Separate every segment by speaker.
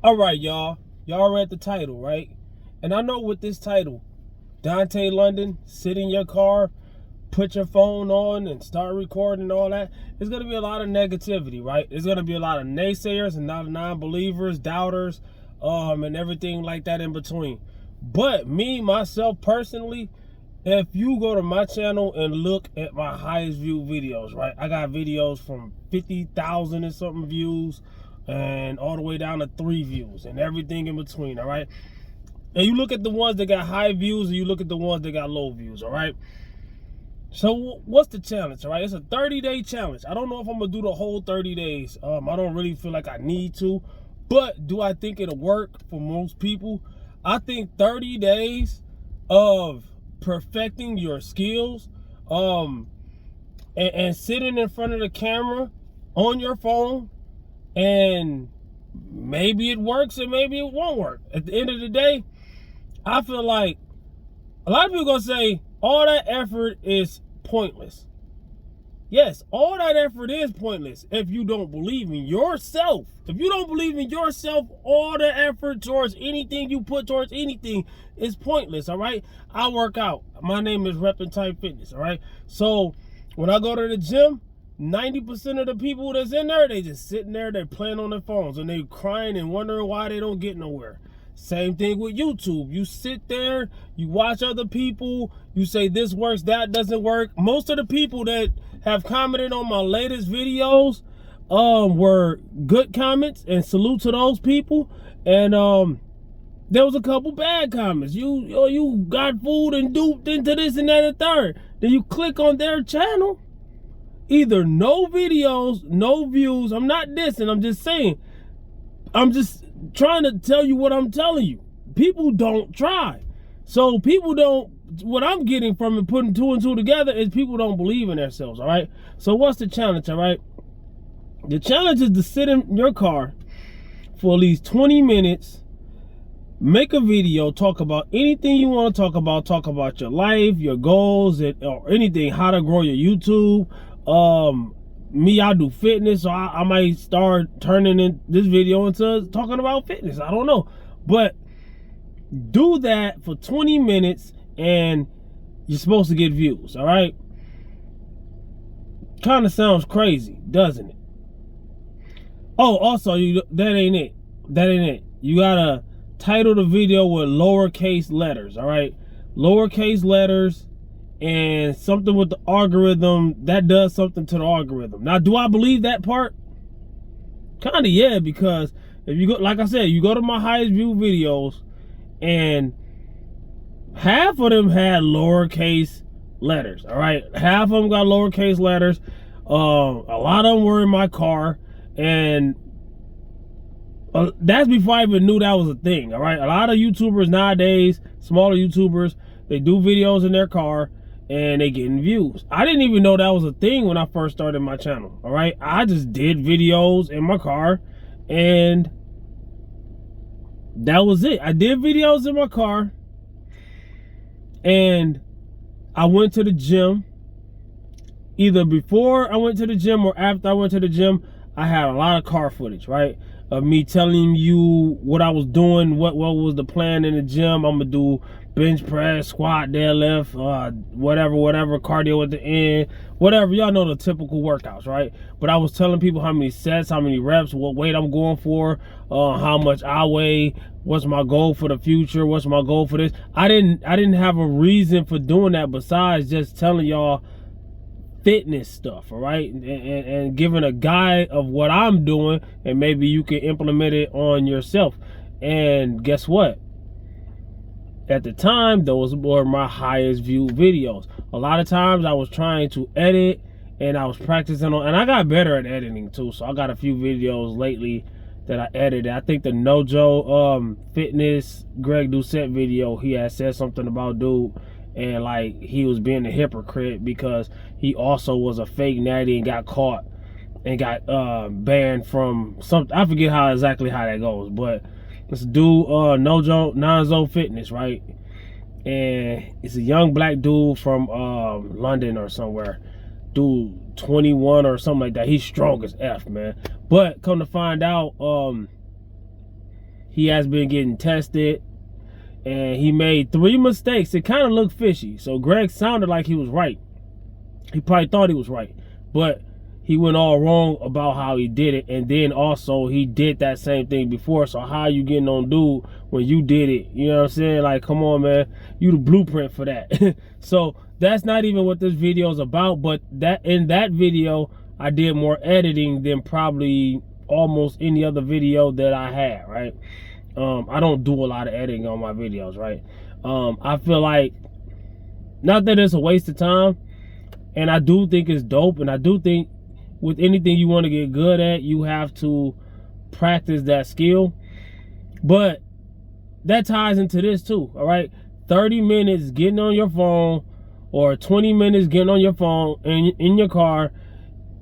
Speaker 1: All right, y'all. Y'all read the title, right? And I know with this title, Dante London, sit in your car, put your phone on and start recording and all that, there's going to be a lot of negativity, right? There's going to be a lot of naysayers and not non-believers, doubters, and everything like that in between. But me, myself, personally, if you go to my channel and look at my highest view videos, right? I got videos from 50,000 and something views and all the way down to 3 views and everything in between, all right? And you look at the ones that got high views and you look at the ones that got low views, all right? So what's the challenge, all right? It's a 30-day challenge. I don't know if I'm going to do the whole 30 days. I don't really feel like I need to. But do I think it'll work for most people? I think 30 days of perfecting your skills and sitting in front of the camera on your phone, and maybe it works and maybe it won't work. At the end of the day, I feel like a lot of people gonna say all that effort is pointless. Yes, all that effort is pointless if you don't believe in yourself. If you don't believe in yourself, all the effort towards anything you put towards anything is pointless, all right? I work out. My name is Dontay Fitness, all right? So when I go to the gym, 90% of the people that's in there, they just sitting there, they're playing on their phones and they crying and wondering why they don't get nowhere. Same thing with YouTube. You sit there, you watch other people, you say this works, that doesn't work. Most of the people that have commented on my latest videos were good comments, and salute to those people. And there was a couple bad comments. You got fooled and duped into this and that and third. Then you click on their channel, either no videos, no views. I'm not dissing, I'm just saying. I'm just trying to tell you what I'm telling you. People don't try. So people don't, what I'm getting from it, putting 2 and 2 together, is people don't believe in themselves, all right? So what's the challenge, all right? The challenge is to sit in your car for at least 20 minutes, make a video, talk about anything you want to talk about your life, your goals, or anything, how to grow your YouTube. Me, I do fitness, so I might start turning this video into talking about fitness. I don't know. But do that for 20 minutes and you're supposed to get views, all right? Kind of sounds crazy, doesn't it? Oh, also, that ain't it. That ain't it. You gotta title the video with lowercase letters, all right? Lowercase letters. And something with the algorithm, that does something to the algorithm. Now, do I believe that part? Kind of, yeah, because if you go, like I said, you go to my highest view videos and half of them had lowercase letters, all right? Half of them got lowercase letters. A lot of them were in my car, and that's before I even knew that was a thing, all right? A lot of YouTubers nowadays, smaller YouTubers, they do videos in their car and they getting views. I didn't even know that was a thing when I first started my channel, all right? I just did videos in my car, and that was it. I did videos in my car, and I went to the gym. Either before I went to the gym or after I went to the gym, I had a lot of car footage, right? Of me telling you what I was doing, what was the plan in the gym. I'm gonna do bench press, squat, deadlift, whatever, cardio at the end, whatever. Y'all know the typical workouts, right? But I was telling people how many sets, how many reps, what weight I'm going for, how much I weigh, what's my goal for the future, what's my goal for this. I didn't have a reason for doing that besides just telling y'all fitness stuff, all right? And giving a guide of what I'm doing, and maybe you can implement it on yourself. And guess what? At the time, those were my highest view videos. A lot of times I was trying to edit and I was practicing on, and I got better at editing too. So I got a few videos lately that I edited. I think the Nojo Fitness Greg Doucette video, he had said something about dude, and like he was being a hypocrite because he also was a fake natty and got caught and got banned from something. I forget exactly how that goes, but this dude, Nojo Fitness, right? And it's a young black dude from London or somewhere. Dude, 21 or something like that. He's strong as F, man. But come to find out, he has been getting tested, and he made 3 mistakes. It kind of looked fishy. So Greg sounded like he was right. He probably thought he was right, but he went all wrong about how he did it. And then also he did that same thing before. So how you getting on dude when you did it? You know what I'm saying? Like, come on, man. You the blueprint for that. So that's not even what this video is about. But that in that video, I did more editing than probably almost any other video that I had, right? I don't do a lot of editing on my videos, right? I feel like, not that it's a waste of time, and I do think it's dope, and I do think with anything you want to get good at, you have to practice that skill. But that ties into this too, all right? 30 minutes getting on your phone, or 20 minutes getting on your phone in your car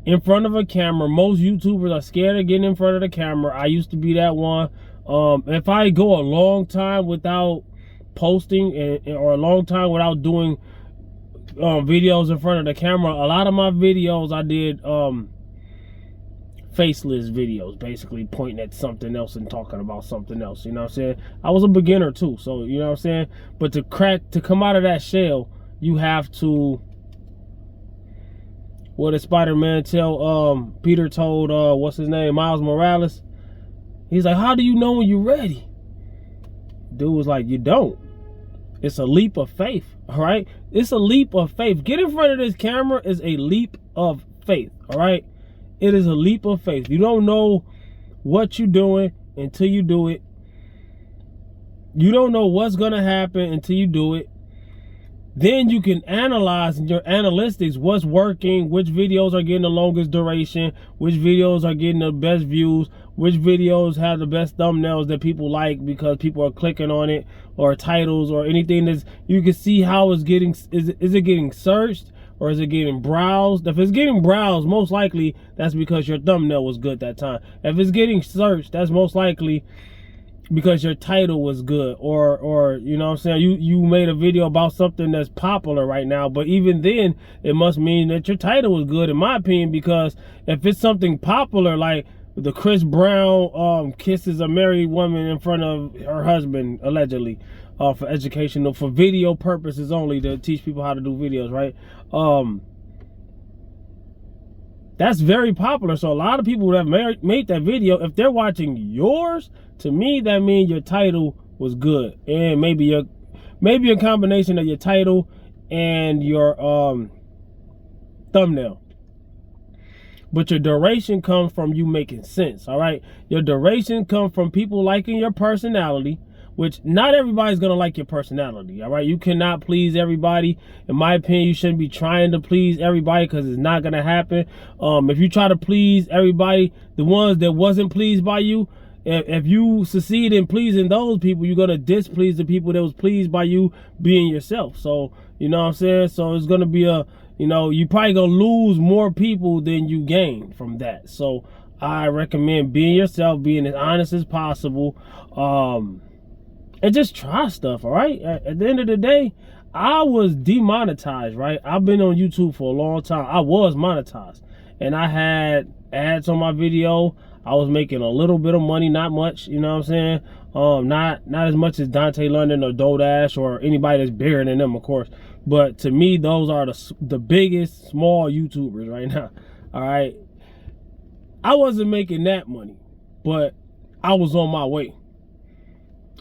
Speaker 1: in front of a camera. Most YouTubers are scared of getting in front of the camera. I used to be that one. If I go a long time without posting or a long time without doing videos in front of the camera, a lot of my videos I did faceless videos, basically pointing at something else and talking about something else. You know what I'm saying? I was a beginner too, so you know what I'm saying? But to come out of that shell, you have to, what did Spider-Man tell Peter told what's his name, Miles Morales? He's like, how do you know when you're ready? Dude was like, you don't. It's a leap of faith, all right? It's a leap of faith. Get in front of this camera is a leap of faith, all right? It is a leap of faith. You don't know what you're doing until you do it. You don't know what's going to happen until you do it. Then you can analyze in your analytics what's working, which videos are getting the longest duration, which videos are getting the best views, which videos have the best thumbnails that people like because people are clicking on it, or titles, or anything that's, you can see how it's getting, is it getting searched or is it getting browsed? If it's getting browsed, most likely that's because your thumbnail was good that time. If it's getting searched, that's most likely because your title was good, or you know what I'm saying, you made a video about something that's popular right now. But even then, it must mean that your title was good, in my opinion, because if it's something popular, like the Chris Brown kisses a married woman in front of her husband, allegedly, for educational, for video purposes only, to teach people how to do videos, right? That's very popular. So a lot of people that have made that video, if they're watching yours, to me that means your title was good, and maybe a combination of your title and your thumbnail. But your duration comes from you making sense, all right? Your duration comes from people liking your personality, which not everybody's gonna like your personality, all right? You cannot please everybody. In my opinion, you shouldn't be trying to please everybody, because it's not gonna happen. If you try to please everybody, the ones that wasn't pleased by you, if you succeed in pleasing those people, you're gonna displease the people that was pleased by you being yourself. So, you know what I'm saying? So it's gonna be you probably gonna lose more people than you gain from that. So I recommend being yourself, being as honest as possible, and just try stuff, all right? At the end of the day, I was demonetized, right? I've been on YouTube for a long time. I was monetized, and I had ads on my video. I was making a little bit of money, not much, you know what I'm saying? Not as much as Dontay London or Dodash or anybody that's bigger than them, of course. But to me, those are the biggest small YouTubers right now, all right? I wasn't making that money, but I was on my way.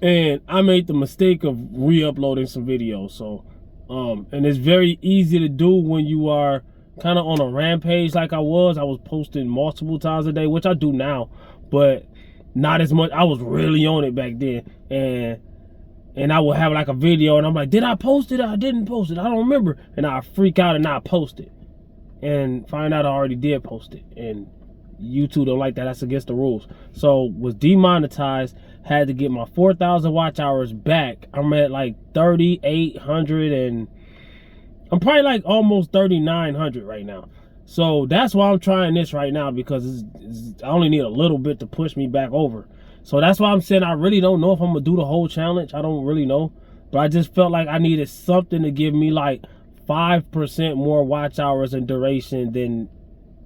Speaker 1: And I made the mistake of re-uploading some videos. So, and it's very easy to do when you are kind of on a rampage like I was. I was posting multiple times a day, which I do now, but not as much. I was really on it back then. And I would have like a video and I'm like, did I post it? I didn't post it. I don't remember. And I freak out and not post it. And find out I already did post it. And YouTube don't like that. That's against the rules. So was demonetized, had to get my 4,000 watch hours back. I'm at like 3,800 and I'm probably like almost 3,900 right now. So that's why I'm trying this right now, because I only need a little bit to push me back over. So that's why I'm saying I really don't know if I'm gonna do the whole challenge. I don't really know, but I just felt like I needed something to give me like 5% more watch hours and duration than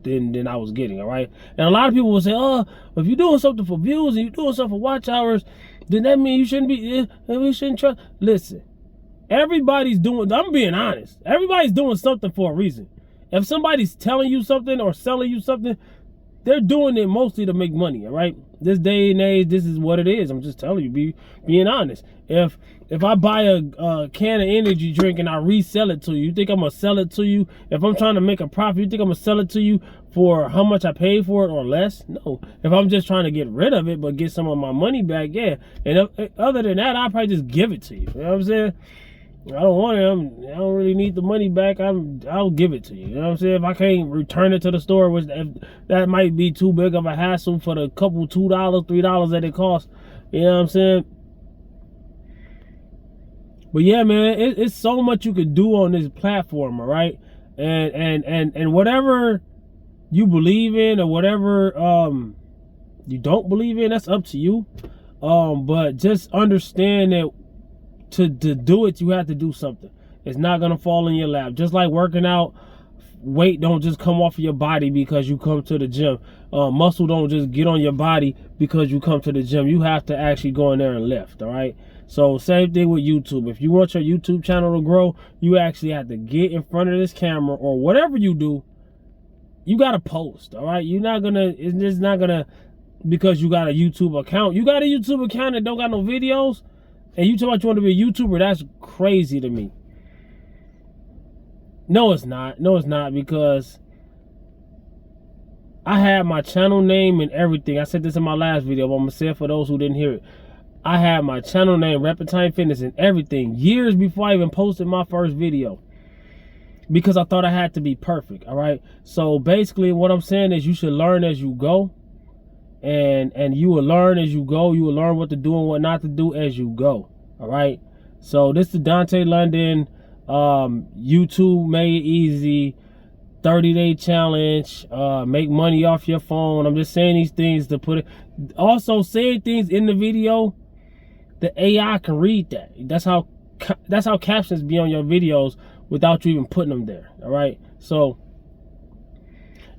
Speaker 1: than I was getting, all right? And a lot of people will say, oh, if you're doing something for views and you're doing something for watch hours, then that means you shouldn't be, we shouldn't trust. Listen, everybody's doing, I'm being honest, everybody's doing something for a reason. If somebody's telling you something or selling you something, they're doing it mostly to make money, all right? This day and age, this is what it is. I'm just telling you, being honest. If I buy a can of energy drink and I resell it to you, you think I'm gonna sell it to you? If I'm trying to make a profit, you think I'm gonna sell it to you for how much I paid for it or less? No. If I'm just trying to get rid of it but get some of my money back, yeah. And other than that, I'll probably just give it to you. You know what I'm saying? I don't want it. I don't really need the money back. I'll give it to you. You know what I'm saying? If I can't return it to the store, which that might be too big of a hassle for the couple $2, $3 that it costs. You know what I'm saying? But yeah, man, it's so much you could do on this platform, all right? And whatever you believe in or whatever you don't believe in, that's up to you. But just understand that to do it, you have to do something. It's not gonna fall in your lap. Just like working out, weight don't just come off of your body because you come to the gym. Muscle don't just get on your body because you come to the gym. You have to actually go in there and lift, all right? So same thing with YouTube. If you want your YouTube channel to grow, you actually have to get in front of this camera or whatever you do. You gotta post, all right? You're not gonna, it's just not gonna, because you got a YouTube account. You got a YouTube account that don't got no videos, and you talk about you want to be a YouTuber, that's crazy to me. No, it's not. No, it's not, because I had my channel name and everything. I said this in my last video, but I'm going to say it for those who didn't hear it. I had my channel name, Repentine Fitness, and everything years before I even posted my first video, because I thought I had to be perfect, all right? So basically what I'm saying is you should learn as you go. And you will learn as you go. You will learn what to do and what not to do as you go. All right. So this is Dontay London. YouTube made easy. 30-day challenge. Make money off your phone. I'm just saying these things to put it. Also saying things in the video, the AI can read that. That's how captions be on your videos without you even putting them there. All right. So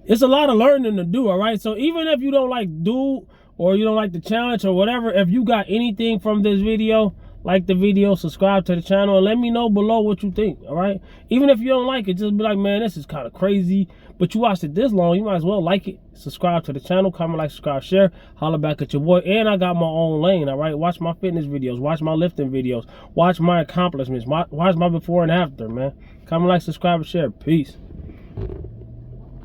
Speaker 1: it's a lot of learning to do, all right? So even if you don't like do or you don't like the challenge or whatever, if you got anything from this video, like the video, subscribe to the channel, and let me know below what you think, all right? Even if you don't like it, just be like, man, this is kind of crazy, but you watched it this long, you might as well like it, subscribe to the channel, comment, like, subscribe, share, holler back at your boy. And I got my own lane, all right? Watch my fitness videos, watch my lifting videos, watch my accomplishments, watch my before and after, man. Comment, like, subscribe, and share. Peace.